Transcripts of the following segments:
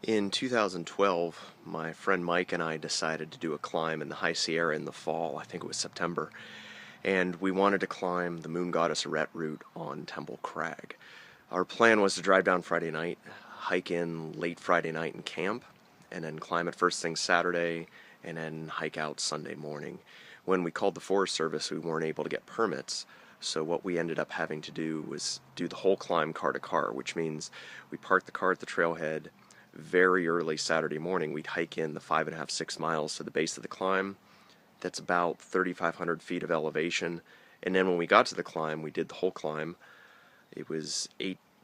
In 2012, my friend Mike and I decided to do a climb in the High Sierra in the fall. I think it was September. And we wanted to climb the Moon Goddess Arete route on Temple Crag. Our plan was to drive down Friday night, hike in late Friday night and camp, and then climb it first thing Saturday, and then hike out Sunday morning. When we called the Forest Service, we weren't able to get permits, so what we ended up having to do was do the whole climb car to car, which means we parked the car at the trailhead. Very early Saturday morning, we'd hike in the 5.5, 6 miles to the base of the climb. That's about 3,500 feet of elevation. And then when we got to the climb, we did the whole climb. It was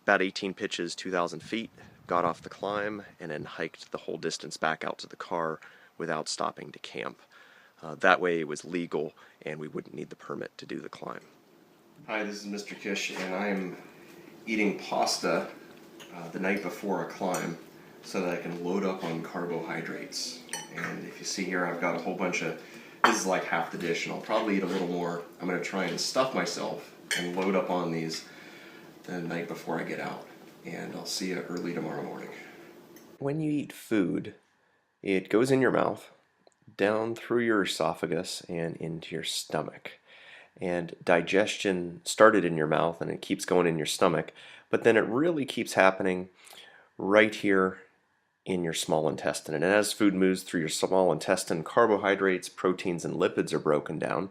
about 18 pitches, 2,000 feet. Got off the climb and then hiked the whole distance back out to the car without stopping to camp. That way it was legal and we wouldn't need the permit to do the climb. Hi, this is Mr. Kish, and I'm eating pasta the night before a climb so that I can load up on carbohydrates. And if you see here, I've got a whole bunch of, this is like half the dish, and I'll probably eat a little more. I'm going to try and stuff myself and load up on these the night before I get out. And I'll see you early tomorrow morning. When you eat food, it goes in your mouth, down through your esophagus, and into your stomach. And digestion started in your mouth and it keeps going in your stomach, but then it really keeps happening right here in your small intestine. And as food moves through your small intestine, carbohydrates, proteins, and lipids are broken down.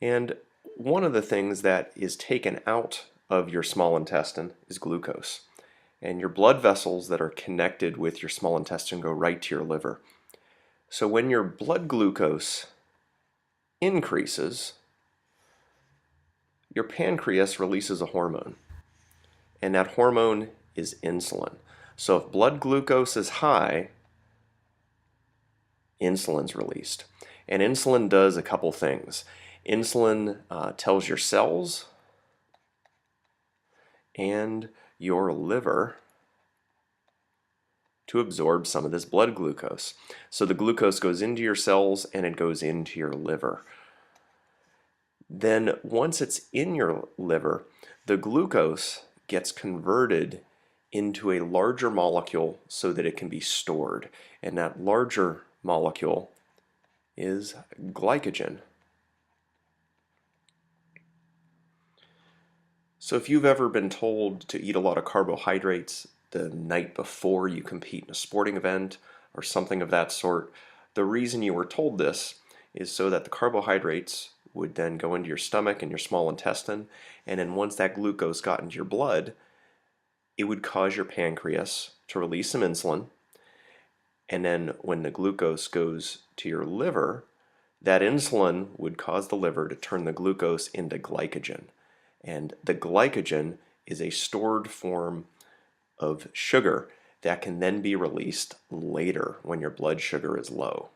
And one of the things that is taken out of your small intestine is glucose. And your blood vessels that are connected with your small intestine go right to your liver. So when your blood glucose increases, your pancreas releases a hormone. And that hormone is insulin. So if blood glucose is high, insulin's released. And insulin does a couple things. Insulin tells your cells and your liver to absorb some of this blood glucose. So the glucose goes into your cells and it goes into your liver. Then once it's in your liver, the glucose gets converted into a larger molecule so that it can be stored. And that larger molecule is glycogen. So if you've ever been told to eat a lot of carbohydrates the night before you compete in a sporting event or something of that sort, the reason you were told this is so that the carbohydrates would then go into your stomach and your small intestine, and then once that glucose got into your blood, it would cause your pancreas to release some insulin, and then when the glucose goes to your liver, that insulin would cause the liver to turn the glucose into glycogen. And the glycogen is a stored form of sugar that can then be released later when your blood sugar is low.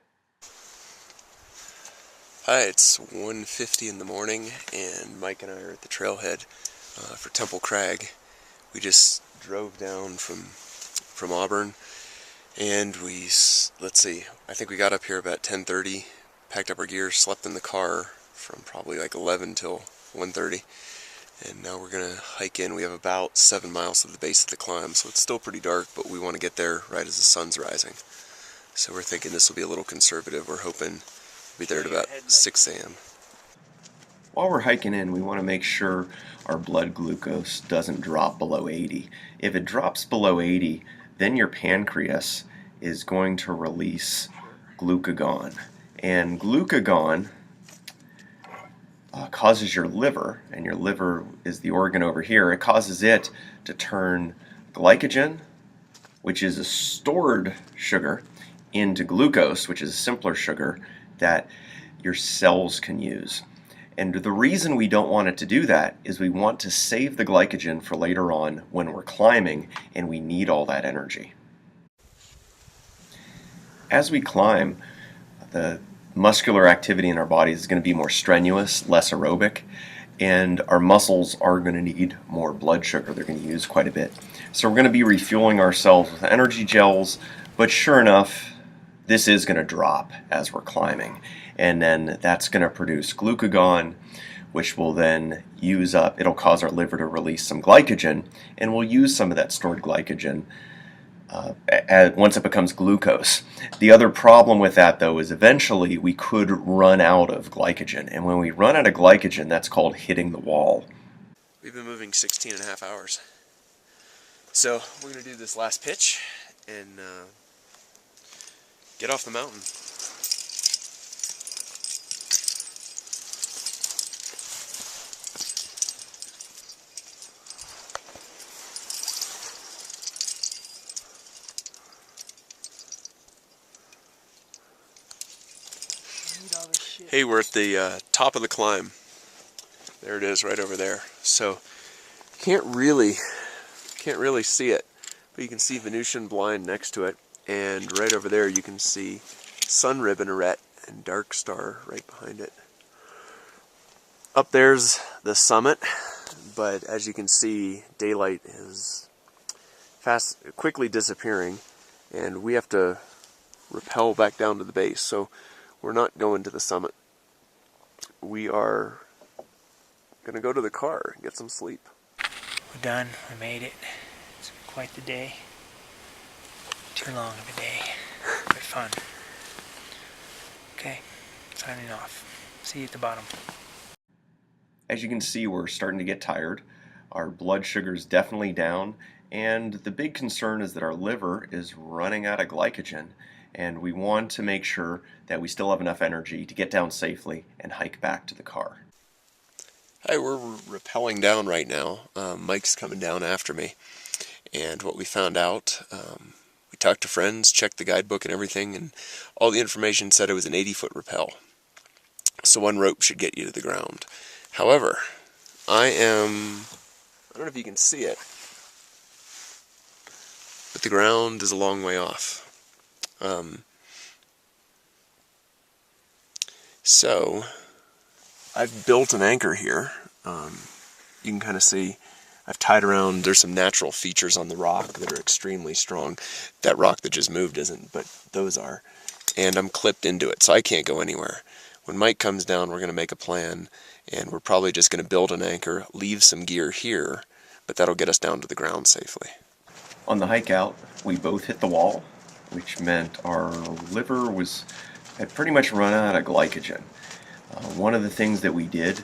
Hi, it's 1:50 in the morning and Mike and I are at the trailhead for Temple Crag. We just drove down from Auburn and let's see, I think we got up here about 10:30, packed up our gear, slept in the car from probably like 11 till 1:30. And now we're going to hike in. We have about 7 miles to the base of the climb, so it's still pretty dark, but we want to get there right as the sun's rising. So we're thinking this will be a little conservative. We're hoping we'll be there at about 6 a.m. While we're hiking in, we want to make sure our blood glucose doesn't drop below 80. If it drops below 80, then your pancreas is going to release glucagon. And glucagon causes your liver, and your liver is the organ over here, it causes it to turn glycogen, which is a stored sugar, into glucose, which is a simpler sugar that your cells can use. And the reason we don't want it to do that is we want to save the glycogen for later on when we're climbing and we need all that energy. As we climb, the muscular activity in our bodies is going to be more strenuous, less aerobic, and our muscles are going to need more blood sugar. They're going to use quite a bit. So we're going to be refueling ourselves with energy gels, but sure enough, this is going to drop as we're climbing. And then that's going to produce glucagon, which will then it'll cause our liver to release some glycogen, and we'll use some of that stored glycogen once it becomes glucose. The other problem with that, though, is eventually we could run out of glycogen. And when we run out of glycogen, that's called hitting the wall. We've been moving 16 and a half hours. So we're going to do this last pitch and get off the mountain. Hey, we're at the top of the climb. There it is, right over there. So can't really see it, but you can see Venusian blind next to it, and right over there you can see sun ribbon arête and dark star right behind it. Up there's the summit, but as you can see, daylight is quickly disappearing, and we have to rappel back down to the base. So we're not going to the summit. We are going to go to the car and get some sleep. We're done. We made it. It's been quite the day. Too long of a day, but fun. Okay, signing off. See you at the bottom. As you can see, we're starting to get tired. Our blood sugar's definitely down, and the big concern is that our liver is running out of glycogen, and we want to make sure that we still have enough energy to get down safely and hike back to the car. Hi, we're rappelling down right now. Mike's coming down after me, and what we found out, we talked to friends, checked the guidebook and everything, and all the information said it was an 80-foot rappel. So one rope should get you to the ground. However, I don't know if you can see it, but the ground is a long way off. So I've built an anchor here. You can kind of see I've tied around, there's some natural features on the rock that are extremely strong. That rock that just moved isn't, but those are. And I'm clipped into it, so I can't go anywhere. When Mike comes down, we're going to make a plan, and we're probably just going to build an anchor, leave some gear here, but that'll get us down to the ground safely. On the hike out, we both hit the wall, which meant our liver had pretty much run out of glycogen. One of the things that we did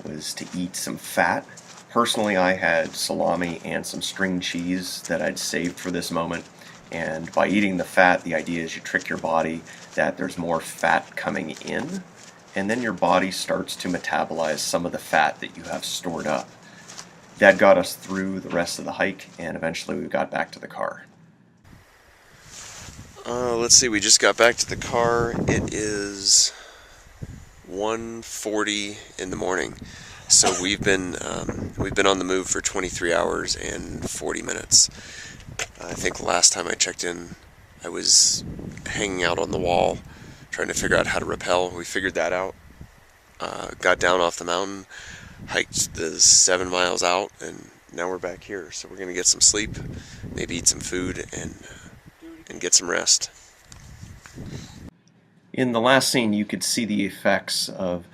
was to eat some fat. Personally, I had salami and some string cheese that I'd saved for this moment. And by eating the fat, the idea is you trick your body that there's more fat coming in, and then your body starts to metabolize some of the fat that you have stored up. That got us through the rest of the hike, and eventually we got back to the car. Let's see, we just got back to the car. It is 1:40 in the morning. So we've been on the move for 23 hours and 40 minutes. I think last time I checked in, I was hanging out on the wall trying to figure out how to rappel. We figured that out. Got down off the mountain, hiked the 7 miles out, and now we're back here. So we're going to get some sleep, maybe eat some food, and get some rest. In the last scene, you could see the effects of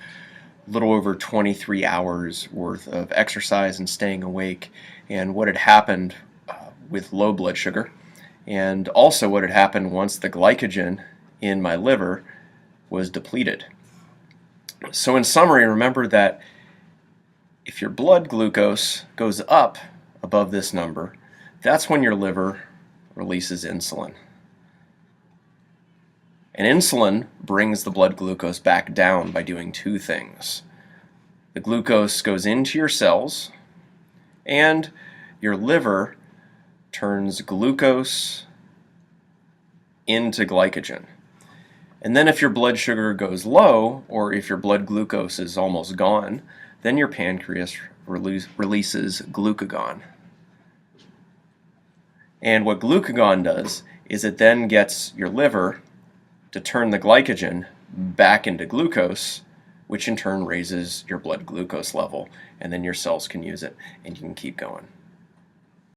a little over 23 hours worth of exercise and staying awake, and what had happened with low blood sugar, and also what had happened once the glycogen in my liver was depleted. So in summary, remember that if your blood glucose goes up above this number, that's when your liver releases insulin. And insulin brings the blood glucose back down by doing two things. The glucose goes into your cells, and your liver turns glucose into glycogen. And then if your blood sugar goes low, or if your blood glucose is almost gone, then your pancreas releases glucagon. And what glucagon does is it then gets your liver to turn the glycogen back into glucose, which in turn raises your blood glucose level, and then your cells can use it and you can keep going.